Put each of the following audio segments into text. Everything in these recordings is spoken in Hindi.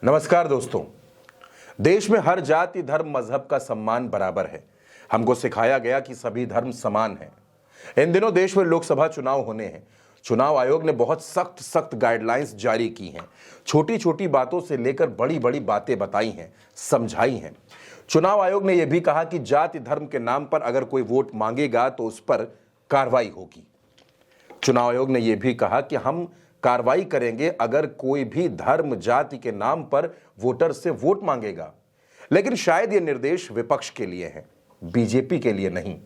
नमस्कार दोस्तों। देश में हर जाति धर्म मजहब का सम्मान बराबर है। हमको सिखाया गया कि सभी धर्म समान हैं। इन दिनों देश में लोकसभा चुनाव होने हैं। चुनाव आयोग ने बहुत सख्त गाइडलाइंस जारी की हैं। छोटी छोटी बातों से लेकर बड़ी बड़ी बातें बताई हैं, समझाई हैं। चुनाव आयोग ने यह भी कहा कि जाति धर्म के नाम पर अगर कोई वोट मांगेगा तो उस पर कार्रवाई होगी। चुनाव आयोग ने यह भी कहा कि हम कार्रवाई करेंगे अगर कोई भी धर्म जाति के नाम पर वोटर से वोट मांगेगा। लेकिन शायद ये निर्देश विपक्ष के लिए है, बीजेपी के लिए नहीं।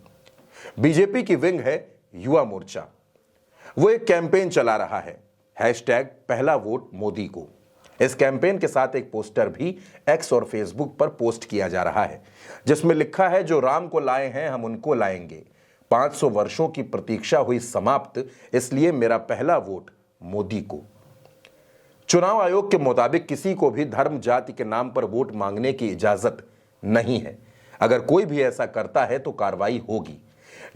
बीजेपी की विंग है युवा मोर्चा। वो एक कैंपेन चला रहा है, #पहला वोट मोदी को। इस कैंपेन के साथ एक पोस्टर भी एक्स और फेसबुक पर पोस्ट किया जा रहा है, जिसमें लिखा है, जो राम को लाए हैं हम उनको लाएंगे। 500 वर्षों की प्रतीक्षा हुई समाप्त, इसलिए मेरा पहला वोट मोदी को। चुनाव आयोग के मुताबिक किसी को भी धर्म जाति के नाम पर वोट मांगने की इजाजत नहीं है। अगर कोई भी ऐसा करता है तो कार्रवाई होगी।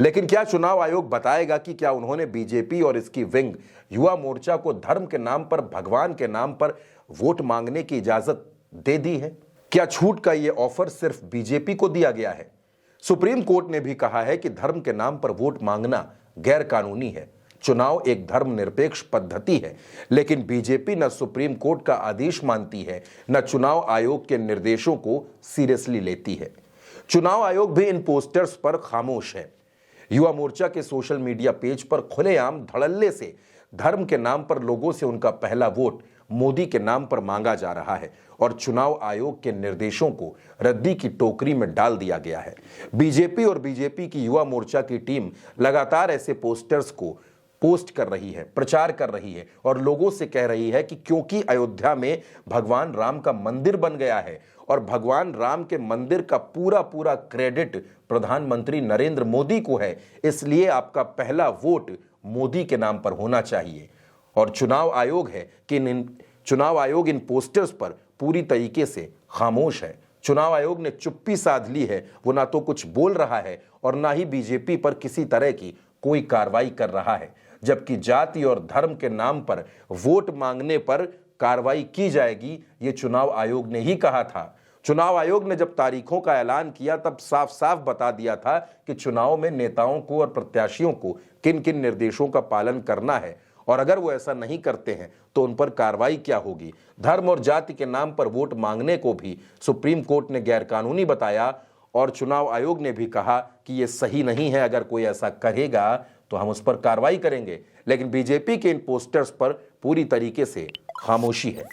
लेकिन क्या चुनाव आयोग बताएगा कि क्या उन्होंने बीजेपी और इसकी विंग युवा मोर्चा को धर्म के नाम पर, भगवान के नाम पर वोट मांगने की इजाजत दे दी है? क्या छूट का यह ऑफर सिर्फ बीजेपी को दिया गया है? सुप्रीम कोर्ट ने भी कहा है कि धर्म के नाम पर वोट मांगना गैर कानूनी है। चुनाव एक धर्मनिरपेक्ष पद्धति है, लेकिन बीजेपी न सुप्रीम कोर्ट का आदेश मानती है, न चुनाव आयोग के निर्देशों को सीरियसली लेती है। चुनाव आयोग भी इन पोस्टर्स पर खामोश है। युवा मोर्चा के सोशल मीडिया पेज पर खुलेआम धड़ल्ले से धर्म के नाम पर लोगों से उनका पहला वोट मोदी के नाम पर मांगा जा रहा है और चुनाव आयोग के निर्देशों को रद्दी की टोकरी में डाल दिया गया है। बीजेपी और बीजेपी की युवा मोर्चा की टीम लगातार ऐसे पोस्टर्स को पोस्ट कर रही है, प्रचार कर रही है और लोगों से कह रही है कि क्योंकि अयोध्या में भगवान राम का मंदिर बन गया है और भगवान राम के मंदिर का पूरा क्रेडिट प्रधानमंत्री नरेंद्र मोदी को है, इसलिए आपका पहला वोट मोदी के नाम पर होना चाहिए। और चुनाव आयोग इन पोस्टर्स पर पूरी तरीके से खामोश है। चुनाव आयोग ने चुप्पी साध ली है। वो ना तो कुछ बोल रहा है और ना ही बीजेपी पर किसी तरह की कोई कार्रवाई कर रहा है, जबकि जाति और धर्म के नाम पर वोट मांगने पर कार्रवाई की जाएगी, ये चुनाव आयोग ने ही कहा था। चुनाव आयोग ने जब तारीखों का ऐलान किया तब साफ साफ बता दिया था कि चुनाव में नेताओं को और प्रत्याशियों को किन किन निर्देशों का पालन करना है और अगर वो ऐसा नहीं करते हैं तो उन पर कार्रवाई क्या होगी। धर्म और जाति के नाम पर वोट मांगने को भी सुप्रीम कोर्ट ने गैरकानूनी बताया और चुनाव आयोग ने भी कहा कि ये सही नहीं है, अगर कोई ऐसा करेगा तो हम उस पर कार्रवाई करेंगे। लेकिन बीजेपी के इन पोस्टर्स पर पूरी तरीके से खामोशी है।